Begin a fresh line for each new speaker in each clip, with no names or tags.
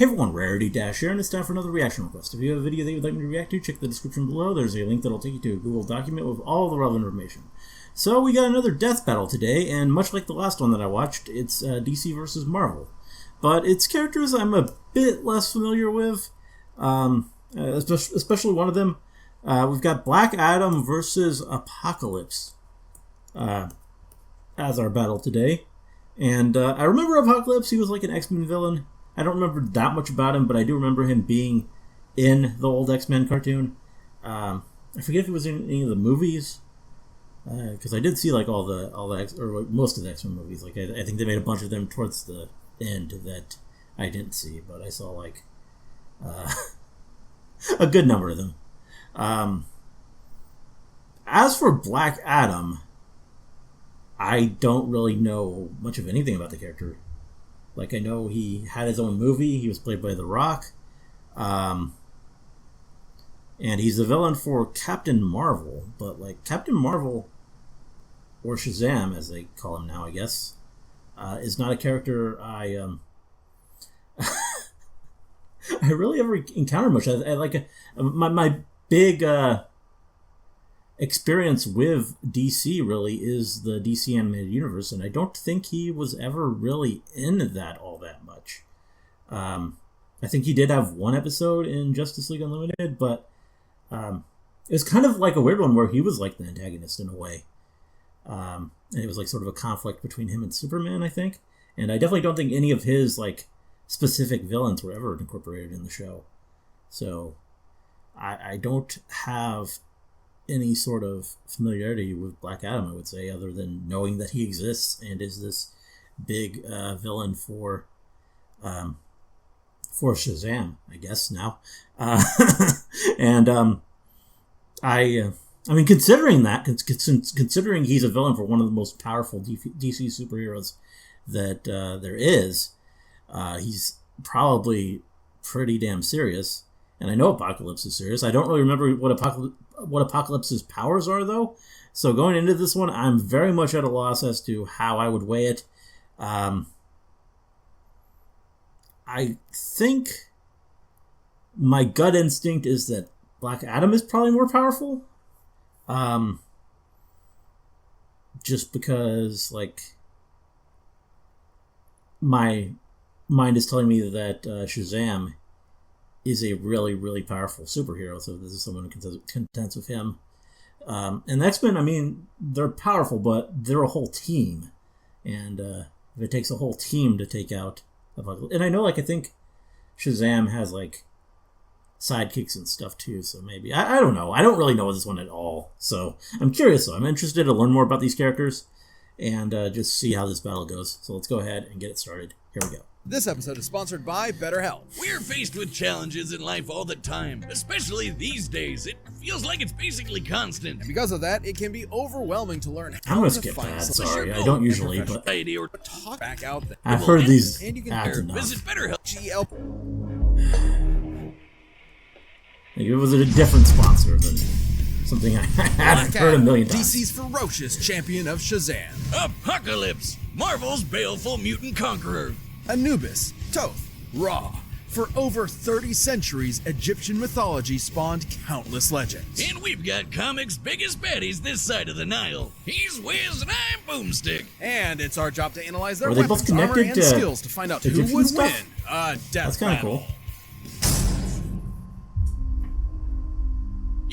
Hey everyone, Rarity Dash here, and it's time for another reaction request. If you have a video that you'd like me to react to, check the description below. There's a link that'll take you to a Google document with all the relevant information. So we got another death battle today, and much like the last one that I watched, it's DC versus Marvel. But its characters I'm a bit less familiar with, especially one of them. We've got Black Adam versus Apocalypse as our battle today. And I remember Apocalypse, he was like an X-Men villain. I don't remember that much about him, but I do remember him being in the old X-Men cartoon. I forget if he was in any of the movies, because I did see like all the or most of the X-Men movies. Like I think they made a bunch of them towards the end that I didn't see, but I saw like a good number of them. As for Black Adam, I don't really know much of anything about the character. Like, I know he had his own movie. He was played by The Rock. And he's the villain for Captain Marvel. But, like, Captain Marvel, or Shazam, as they call him now, I guess, is not a character I really ever encountered much. My big experience with DC really is the DC animated universe, and I don't think he was ever really in that all that much. I think he did have one episode in Justice League Unlimited, but it was kind of like a weird one where he was like the antagonist in a way. And it was like sort of a conflict between him and Superman, I think. And I definitely don't think any of his like specific villains were ever incorporated in the show. So I don't have any sort of familiarity with Black Adam, I would say, other than knowing that he exists and is this big villain for Shazam, I guess now. And I mean, considering that, considering he's a villain for one of the most powerful DC superheroes that there is, he's probably pretty damn serious. And I know Apocalypse is serious. I don't really remember what Apocalypse's powers are, though. So going into this one, I'm very much at a loss as to how I would weigh it. I think my gut instinct is that Black Adam is probably more powerful. Just because, like, my mind is telling me that Shazam is a really, really powerful superhero, so this is someone who contends with him. And the X-Men, I mean, they're powerful, but they're a whole team. And if it takes a whole team to take out Apocalypse... And I know, like, I think Shazam has, like, sidekicks and stuff, too, so maybe... I don't know. I don't really know this one at all. So I'm curious, though. I'm interested to learn more about these characters and just see how this battle goes. So let's go ahead and get it started. Here we go.
This episode is sponsored by BetterHelp.
We're faced with challenges in life all the time, especially these days. It feels like it's basically constant.
And because of that, it can be overwhelming to learn
I'm
how
gonna
to
skip
find
that,
some
sorry. I don't usually, but
or
talk back out there.
I've heard these
and you can
ads enough.
visit BetterHelp.
GL.
Like, it was a different sponsor than something I hadn't heard a million times.
DC's ferocious champion of Shazam.
Apocalypse, Marvel's baleful mutant conqueror.
Anubis, Thoth, Ra. For over 30 centuries, Egyptian mythology spawned countless legends.
And we've got comics' biggest baddies this side of the Nile. He's Wiz and I'm Boomstick.
And it's our job to analyze their
Were they both
weapons, armor,
connected
and
to
skills to find out who
Egyptian
would
stuff?
win a death
That's kind of
battle.
cool.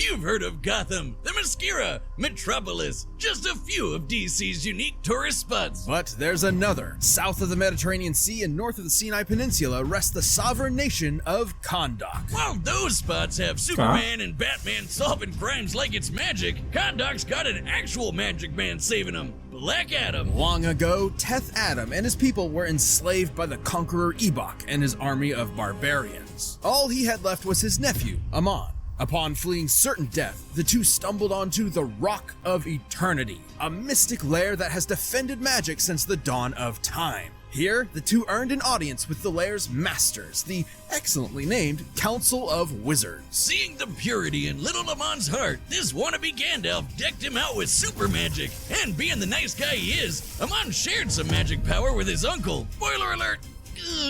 You've heard of Gotham, the Mascara, Metropolis, just a few of DC's unique tourist spots.
But there's another. South of the Mediterranean Sea and north of the Sinai Peninsula rests the sovereign nation of Kahndaq.
While those spots have Superman and Batman solving crimes like it's magic, Kahndaq's got an actual magic man saving them, Black Adam.
Long ago, Teth Adam and his people were enslaved by the conqueror Ebok and his army of barbarians. All he had left was his nephew, Amon. Upon fleeing certain death, the two stumbled onto the Rock of Eternity, a mystic lair that has defended magic since the dawn of time. Here, the two earned an audience with the lair's masters, the excellently named Council of Wizards.
Seeing the purity in little Lamon's heart, this wannabe Gandalf decked him out with super magic. And being the nice guy he is, Amon shared some magic power with his uncle. Spoiler alert!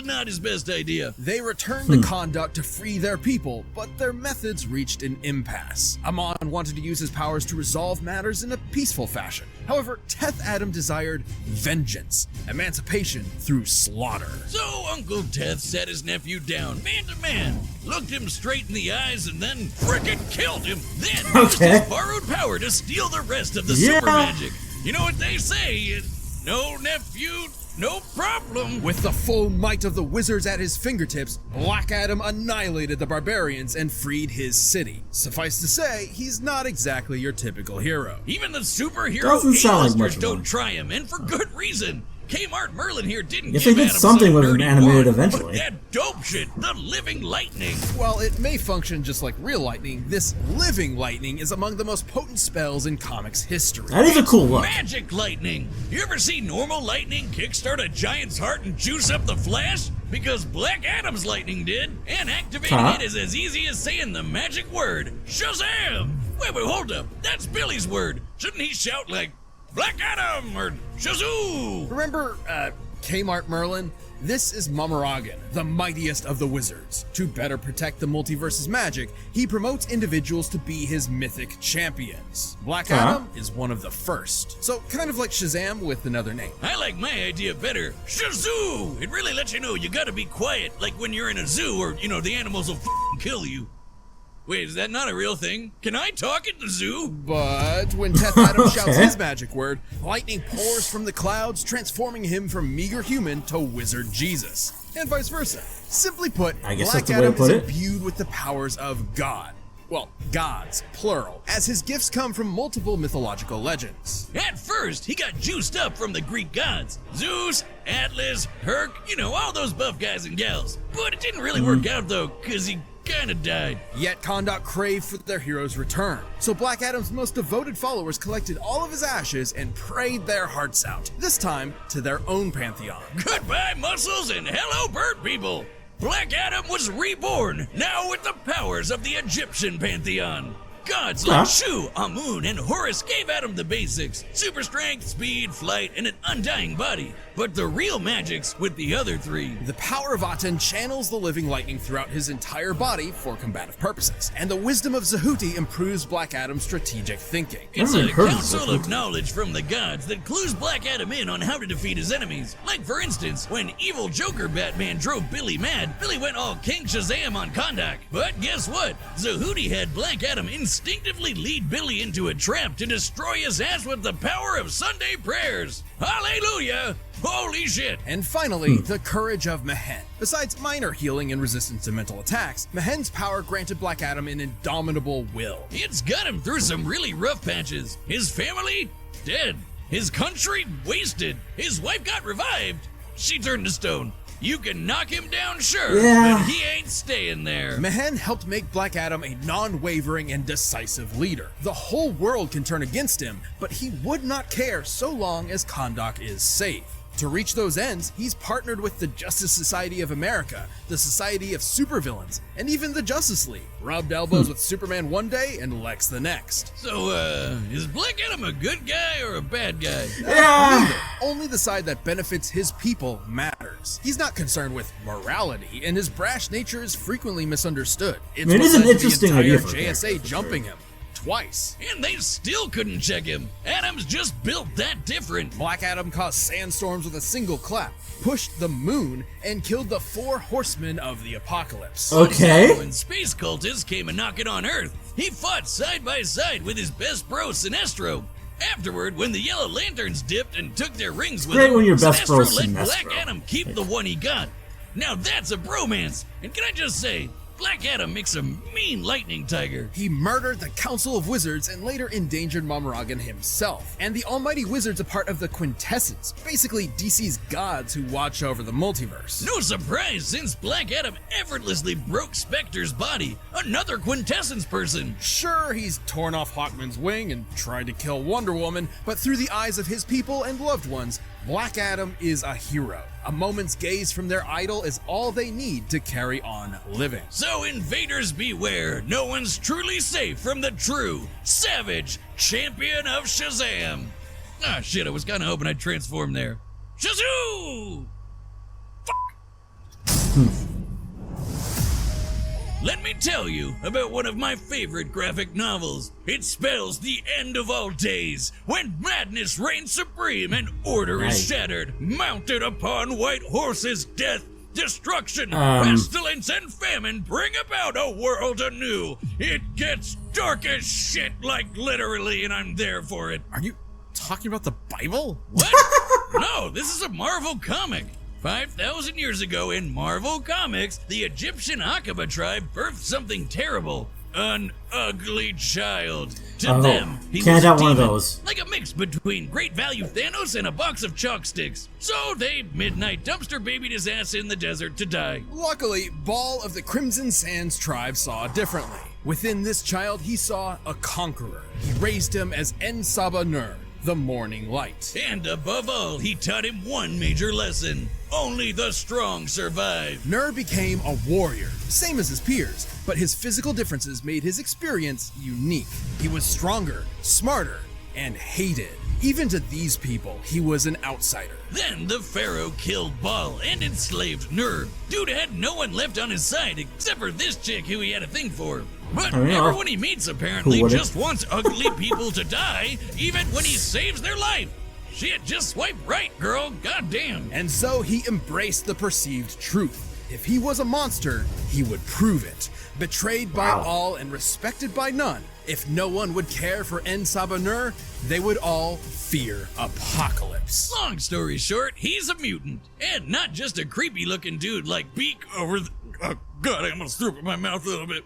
not his best idea.
They returned to Kahndaq to free their people, but their methods reached an impasse. Amon wanted to use his powers to resolve matters in a peaceful fashion. However, Teth Adam desired vengeance, emancipation through slaughter.
So Uncle Teth sat his nephew down, man to man, looked him straight in the eyes, and then frickin' killed him. Then used his borrowed power to steal the rest of the super magic. You know what they say, no nephew, no problem.
With the full might of the wizards at his fingertips, Black Adam annihilated the barbarians and freed his city. Suffice to say, he's not exactly your typical hero.
Even the superhero
Doesn't sound like much of
don't
one.
try him, and for good reason. Kmart Merlin here didn't
Guess
give
they did
Adam
something
some
with him
dirty
animated
wand,
eventually.
But that dope shit, the living lightning.
While it may function just like real lightning, this living lightning is among the most potent spells in comics history.
That is a cool look.
Magic lightning. You ever see normal lightning kickstart a giant's heart and juice up the Flash? Because Black Adam's lightning did, and activating it is as easy as saying the magic word, Shazam! Wait, hold up. That's Billy's word. Shouldn't he shout like, Black Adam or Shazoo?
Remember, Kmart Merlin? This is Mamaragan, the mightiest of the wizards. To better protect the multiverse's magic, he promotes individuals to be his mythic champions. Black Adam is one of the first. So kind of like Shazam with another name.
I like my idea better. Shazoo! It really lets you know you gotta be quiet, like when you're in a zoo or, the animals will kill you. Wait, is that not a real thing? Can I talk at the zoo?
But when Teth Adam shouts his magic word, lightning pours from the clouds, transforming him from meager human to wizard Jesus. And vice versa. Simply put,
I guess
Black
that's the way to
Adam
put
is
it.
imbued with the powers of God. Well, gods, plural, as his gifts come from multiple mythological legends.
At first, he got juiced up from the Greek gods. Zeus, Atlas, Herc, all those buff guys and gals. But it didn't really work out though, cause he kinda died.
Yet Kahndaq craved for their hero's return. So Black Adam's most devoted followers collected all of his ashes and prayed their hearts out. This time to their own pantheon.
Goodbye, muscles, and hello, bird people. Black Adam was reborn, now with the powers of the Egyptian pantheon. Gods like Shu, Amun, and Horus gave Adam the basics: super strength, speed, flight, and an undying body. But the real magic's with the other three.
The power of Aten channels the living lightning throughout his entire body for combative purposes, and the wisdom of Zehuti improves Black Adam's strategic thinking.
It's a council of knowledge from the gods that clues Black Adam in on how to defeat his enemies. Like, for instance, when evil Joker Batman drove Billy mad, Billy went all King Shazam on Kahndaq. But guess what? Zehuti had Black Adam instinctively lead Billy into a trap to destroy his ass with the power of Sunday prayers. Hallelujah! Holy shit!
And finally, the courage of Mehen. Besides minor healing and resistance to mental attacks, Mehen's power granted Black Adam an indomitable will.
It's got him through some really rough patches. His family, dead. His country, wasted. His wife got revived. She turned to stone. You can knock him down, sure, but he ain't staying there.
Mehen helped make Black Adam a non-wavering and decisive leader. The whole world can turn against him, but he would not care so long as Kahndaq is safe. To reach those ends, he's partnered with the Justice Society of America, the Society of Supervillains, and even the Justice League. Rubbed elbows with Superman one day and Lex the next.
So, is Black Adam a good guy or a bad guy?
Neither. Only the side that benefits his people matters. He's not concerned with morality, and his brash nature is frequently misunderstood. It's
it
what
is an
led to
interesting
the entire
idea for a
JSA
character, for
jumping
sure.
him. Twice.
And they still couldn't check him. Adam's just built that different.
Black Adam caused sandstorms with a single clap, pushed the moon, and killed the 4 horsemen of the apocalypse.
Okay.
When space cultists came a knocking on Earth, he fought side by side with his best bro, Sinestro. Afterward, when the Yellow Lanterns dipped and took their rings with
Great
them,
when your best
Sinestro
bro's
let
Sinestro.
Black Adam keep the one he got. Now that's a bromance. And can I just say, Black Adam makes a mean lightning tiger.
He murdered the Council of Wizards and later endangered Mamaragan himself. And the Almighty Wizard's a part of the Quintessence, basically DC's gods who watch over the multiverse.
No surprise, since Black Adam effortlessly broke Spectre's body, another Quintessence person.
Sure, he's torn off Hawkman's wing and tried to kill Wonder Woman, but through the eyes of his people and loved ones, Black Adam is a hero. A moment's gaze from their idol is all they need to carry on living.
So invaders beware, no one's truly safe from the true, savage champion of Shazam. Ah shit, I was kinda hoping I'd transform there. Shazoo! Fuck! Let me tell you about one of my favorite graphic novels. It spells the end of all days, when madness reigns supreme and order is shattered, mounted upon white horses, death, destruction, pestilence, and famine bring about a world anew. It gets dark as shit, like literally, and I'm there for it.
Are you talking about the Bible?
What? No, this is a Marvel comic. 5,000 years ago in Marvel Comics, the Egyptian Aqaba tribe birthed something terrible. An ugly child. To them, he
can't
was a
have one of
demon,
those.
like a mix between Great Value Thanos and a box of chalk sticks. So they midnight dumpster babied his ass in the desert to die.
Luckily, Baal of the Crimson Sands tribe saw differently. Within this child, he saw a conqueror. He raised him as En-Saba-Nur, the morning light.
And above all, he taught him one major lesson. Only the strong survive.
Nur became a warrior, same as his peers, but his physical differences made his experience unique. He was stronger, smarter, and hated. Even to these people, he was an outsider.
Then the Pharaoh killed Baal and enslaved Nur. Dude had no one left on his side except for this chick who he had a thing for. But everyone he meets apparently just wants ugly people to die, even when he saves their life. Shit, just swipe right, girl. Goddamn.
And so he embraced the perceived truth. If he was a monster, he would prove it. Betrayed by all and respected by none, if no one would care for En-Saba-Nur, they would all fear Apocalypse.
Long story short, he's a mutant. And not just a creepy looking dude like Beak over the... Oh, God, I almost threw up in my mouth a little bit.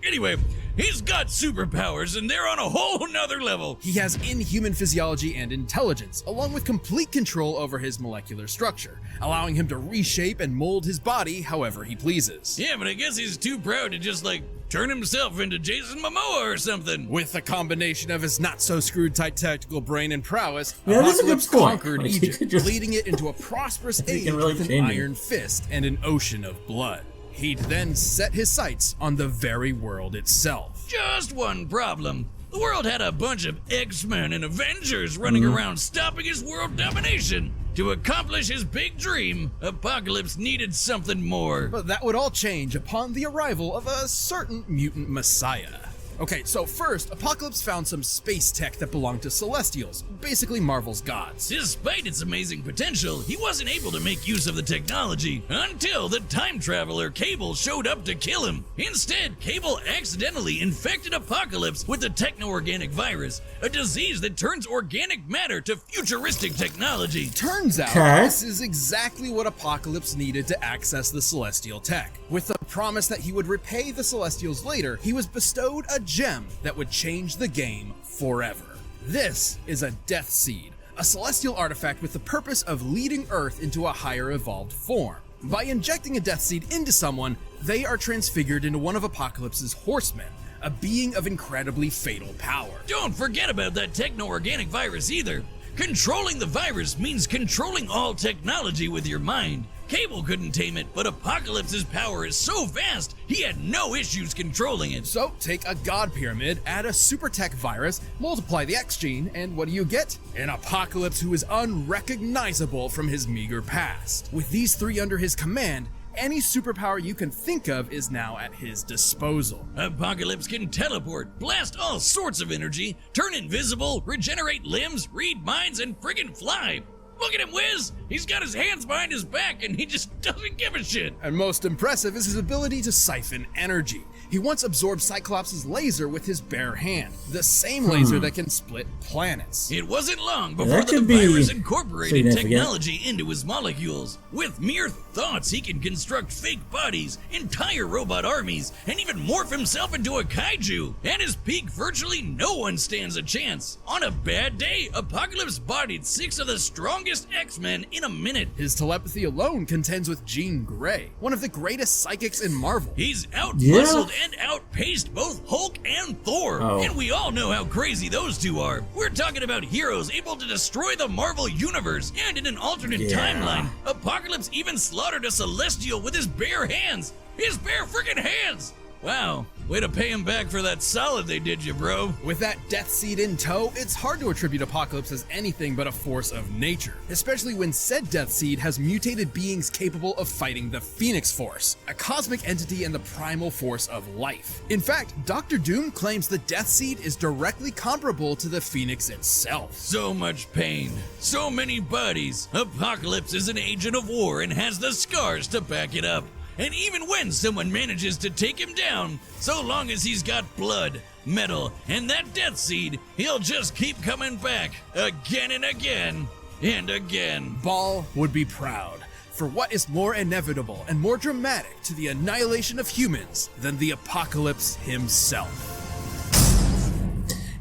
Anyway, he's got superpowers and they're on a whole nother level.
He has inhuman physiology and intelligence, along with complete control over his molecular structure, allowing him to reshape and mold his body however he pleases.
Yeah, but I guess he's too proud to just, turn himself into Jason Momoa or something.
With a combination of his not-so-screwed tight tactical brain and prowess,
that's a good
Apocalypse
point.
conquered Egypt, leading it into a prosperous age
really
with an iron fist and an ocean of blood. He'd then set his sights on the very world itself.
Just one problem. The world had a bunch of X-Men and Avengers running around stopping his world domination. To accomplish his big dream, Apocalypse needed something more.
But that would all change upon the arrival of a certain mutant messiah. Okay, so first, Apocalypse found some space tech that belonged to Celestials, basically Marvel's gods.
Despite its amazing potential, he wasn't able to make use of the technology until the time traveler Cable showed up to kill him. Instead, Cable accidentally infected Apocalypse with the techno-organic virus, a disease that turns organic matter to futuristic technology.
Turns out, this is exactly what Apocalypse needed to access the Celestial tech. With the promise that he would repay the Celestials later, he was bestowed a gem that would change the game forever. This is a Death Seed, a celestial artifact with the purpose of leading Earth into a higher evolved form. By injecting a Death Seed into someone, they are transfigured into one of Apocalypse's horsemen, a being of incredibly fatal power.
Don't forget about that techno-organic virus either. Controlling the virus means controlling all technology with your mind. Cable couldn't tame it, but Apocalypse's power is so vast, he had no issues controlling it.
So, take a god pyramid, add a super tech virus, multiply the X gene, and what do you get? An Apocalypse who is unrecognizable from his meager past. With these three under his command, any superpower you can think of is now at his disposal.
Apocalypse can teleport, blast all sorts of energy, turn invisible, regenerate limbs, read minds, and friggin' fly. Look at him whiz! He's got his hands behind his back and he just doesn't give a shit.
And most impressive is his ability to siphon energy. He once absorbed Cyclops' laser with his bare hand, the same laser that can split planets.
It wasn't long before the virus incorporated technology into his molecules. With mere thoughts, he can construct fake bodies, entire robot armies, and even morph himself into a kaiju. At his peak, virtually no one stands a chance. On a bad day, Apocalypse bodied 6 of the strongest X-Men in a minute.
His telepathy alone contends with Jean Grey, one of the greatest psychics in Marvel.
He's out-muscled and outpaced both Hulk and Thor. And we all know how crazy those two are. We're talking about heroes able to destroy the Marvel Universe. And in an alternate timeline, Apocalypse even slaughtered a Celestial with his bare hands. His bare freaking hands! Wow, way to pay him back for that solid they did you, bro.
With that death seed in tow, it's hard to attribute Apocalypse as anything but a force of nature, especially when said death seed has mutated beings capable of fighting the Phoenix Force, a cosmic entity and the primal force of life. In fact, Dr. Doom claims the death seed is directly comparable to the Phoenix itself.
So much pain, so many bodies. Apocalypse is an agent of war and has the scars to back it up. And even when someone manages to take him down, so long as he's got blood, metal, and that death seed, he'll just keep coming back again and again and again.
Baal would be proud, for what is more inevitable and more dramatic to the annihilation of humans than the Apocalypse himself?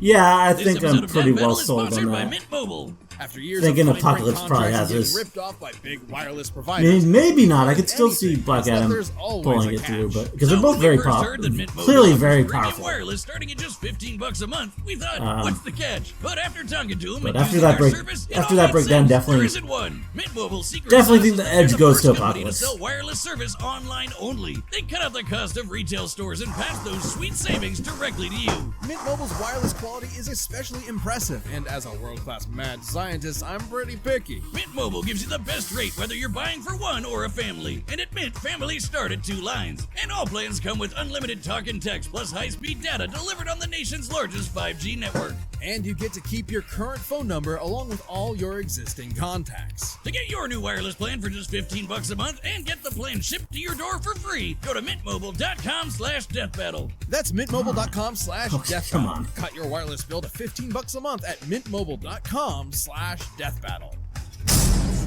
Yeah, I
This
think
episode
I'm
of
pretty
Death Battle
well
is
sold
sponsored
on
by
that.
Mint Mobile.
After years
Thinking
of fine print
Apocalypse probably
contracts
has
and
this.
getting ripped off by big wireless providers.
I mean, maybe not. I could still
anything,
see Black
it's that
Adam
there's always
pulling
a
it through,
catch.
but because they're
So
both
when
very
we first
powerful,
heard that Mint Mobile
clearly
offers
very
premium
powerful.
wireless starting at just $15 a month, we thought, what's the catch? But after talking to them
But
and
after
using
that
their
break-
service, it
after
all
that
made
breakdown,
sense.
definitely-
There isn't one. Mint Mobile secret
Definitely
sauce
think
is
the
that they're
edge goes
first
to
company
Apocalypse.
sell wireless service online only. They cut out the cost of retail stores and pass those sweet savings directly to you.
Mint Mobile's wireless quality is especially impressive, and as a world-class mad scientist, I'm pretty picky.
Mint Mobile gives you the best rate whether you're buying for one or a family. And at Mint, families start at 2 lines. And all plans come with unlimited talk and text plus high-speed data delivered on the nation's largest 5G network.
And you get to keep your current phone number along with all your existing contacts.
To get your new wireless plan for just $15 a month and get the plan shipped to your door for free, go to mintmobile.com/deathbattle.
That's mintmobile.com/deathbattle.
come on.
Cut your wireless bill to $15 a month at mintmobile.com/deathbattle.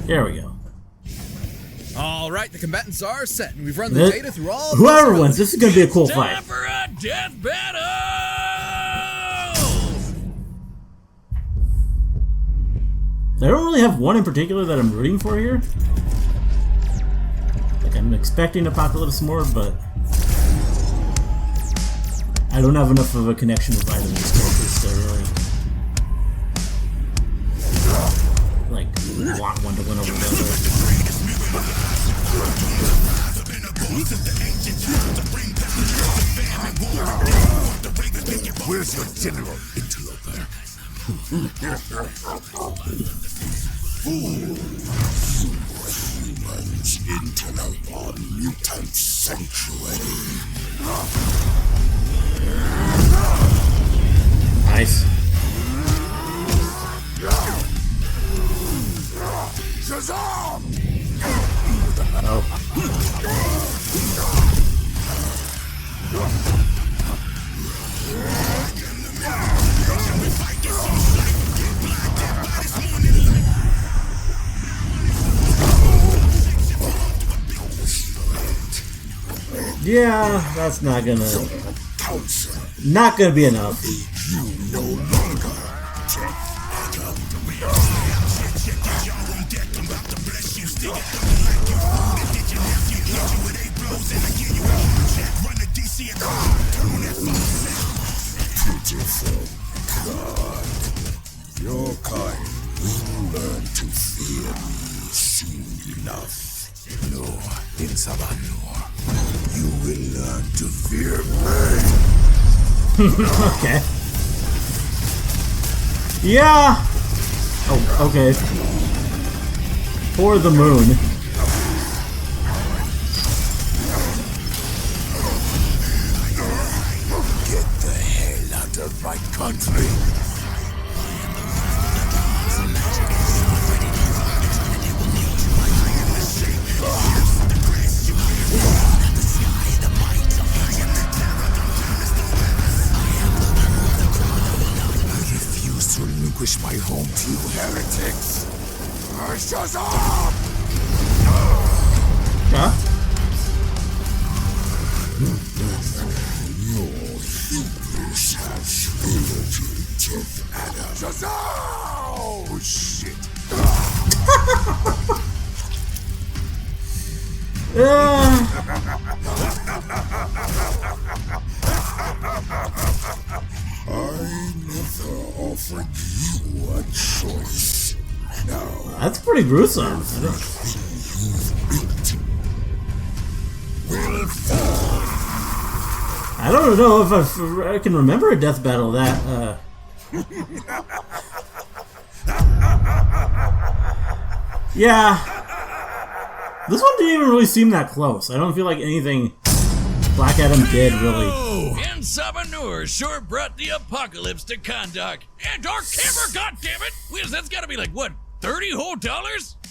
There we go.
All right, the combatants are set, and we've run the data through all. of
Whoever
this
wins, this is gonna be a cool
Time
fight.
for a death battle!
I don't really have one in particular that I'm rooting for here. Like, I'm expecting Apocalypse more, but I don't have enough of a connection with either of these characters to really, like, want one to win over the other.
Where's your general, interloper? Humans interlope on mutant sanctuary.
Nice.
Shazam!
Oh. Yeah, that's not gonna be enough.
You no longer beautiful God. Your kind will learn to fear me soon enough. No, in Sabanur, you will learn to fear me.
Okay. Yeah! Oh, okay. For the moon.
Get the hell out of my country. I refuse to relinquish my home to you heretics. Shazam!
Huh?
Your hubris has failed you, Death Adam. Shazam! Oh, shit. I never offered you a choice. Now,
That's pretty gruesome.
everything you've built will fall.
I don't know if I can remember a death battle that. Yeah, this one didn't even really seem that close. I don't feel like anything Black Adam did really.
And Sabanur sure brought the apocalypse to Kahndaq. And Dark Hammer, goddammit! Whiz, that's gotta be like, what, $30 whole?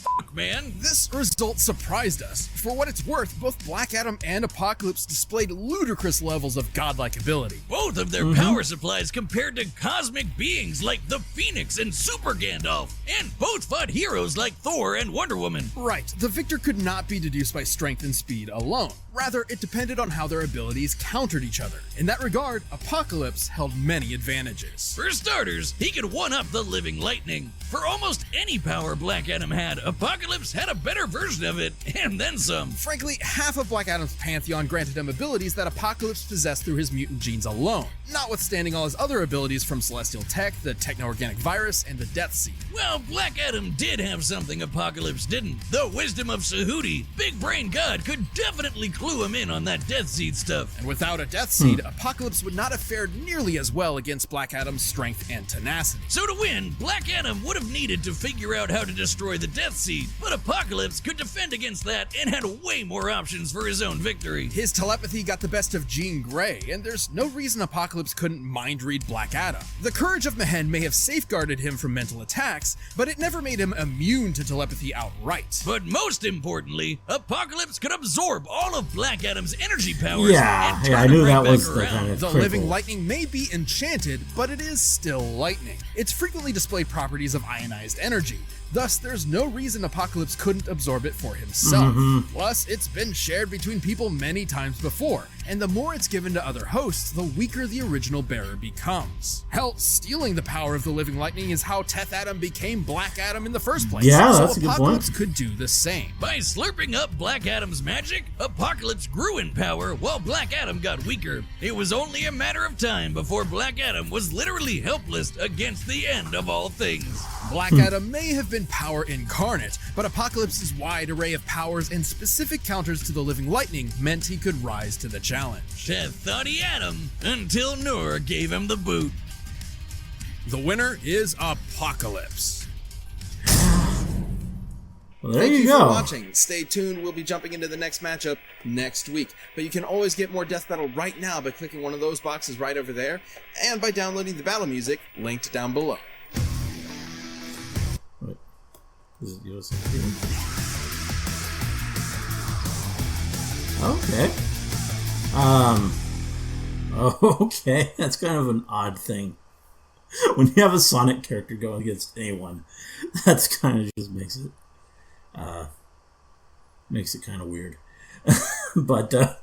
Fuck, man.
This result surprised us. For what it's worth, both Black Adam and Apocalypse displayed ludicrous levels of godlike ability.
Both of their power supplies compared to cosmic beings like the Phoenix and Super Gandalf. And both fought heroes like Thor and Wonder Woman.
Right, the victor could not be deduced by strength and speed alone. Rather, it depended on how their abilities countered each other. In that regard, Apocalypse held many advantages.
For starters, he could one-up the Living Lightning. For almost any power Black Adam had, Apocalypse had a better version of it, and then some.
Frankly, half of Black Adam's pantheon granted him abilities that Apocalypse possessed through his mutant genes alone, notwithstanding all his other abilities from Celestial Tech, the Techno-Organic Virus, and the Death Seed.
Well, Black Adam did have something Apocalypse didn't. The wisdom of Sahuti. Big Brain God could definitely clue him in on that Death Seed stuff.
And without a Death Seed, Apocalypse would not have fared nearly as well against Black Adam's strength and tenacity.
So to win, Black Adam would have needed to figure out how to destroy the Death Seed, but Apocalypse could defend against that and had way more options for his own victory.
His telepathy got the best of Jean Grey, and there's no reason Apocalypse couldn't mind-read Black Adam. The courage of Mehen may have safeguarded him from mental attacks, but it never made him immune to telepathy outright.
But most importantly, Apocalypse could absorb all of Black Adam's energy powers.
Yeah,
and turn
I knew
him right
that was
back
the
around.
kind of
The
critical.
living lightning may be enchanted, but it is still lightning. It's frequently displayed properties of ionized energy. Thus, there's no reason Apocalypse couldn't absorb it for himself. Plus, it's been shared between people many times before, and the more it's given to other hosts, the weaker the original bearer becomes. Hell, stealing the power of the living lightning is how Teth Adam became Black Adam in the first place.
Yeah,
so
that's a good
Apocalypse
point.
could do the same.
By slurping up Black Adam's magic, Apocalypse grew in power while Black Adam got weaker. It was only a matter of time before Black Adam was literally helpless against the end of all things.
Black Adam may have been power incarnate, but Apocalypse's wide array of powers and specific counters to the living lightning meant he could rise to the challenge.
Teth thought he had him until Noor gave him the boot.
The winner is Apocalypse.
Well, there
Thank you
go.
for watching. Stay tuned. We'll be jumping into the next matchup next week. But you can always get more Death Battle right now by clicking one of those boxes right over there and by downloading the battle music linked down below.
Wait. Is it yours? Okay. Okay, that's kind of an odd thing. When you have a Sonic character going against anyone, that's kind of just makes it kind of weird. But there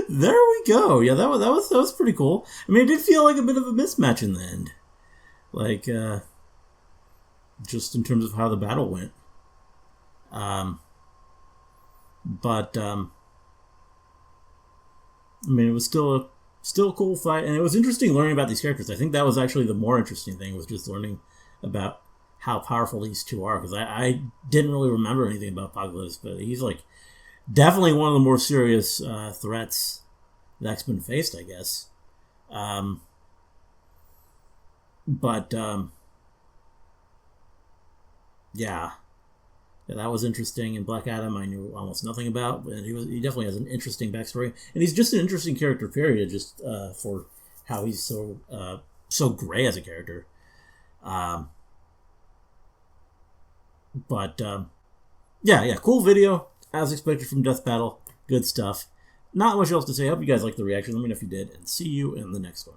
we go. Yeah, that was pretty cool. I mean, it did feel like a bit of a mismatch in the end, like just in terms of how the battle went. But I mean, it was still a cool fight, and it was interesting learning about these characters. I think that was actually the more interesting thing, was just learning about how powerful these two are, because I didn't really remember anything about Apocalypse, but he's like definitely one of the more serious threats that X-Men faced, I guess. Yeah, that was interesting. And Black Adam, I knew almost nothing about, but he definitely has an interesting backstory, and he's just an interesting character. Period. Just for how he's so gray as a character. Yeah, cool video as expected from Death Battle. Good stuff. Not much else to say. I hope you guys liked the reaction. Let me know if you did, and see you in the next one.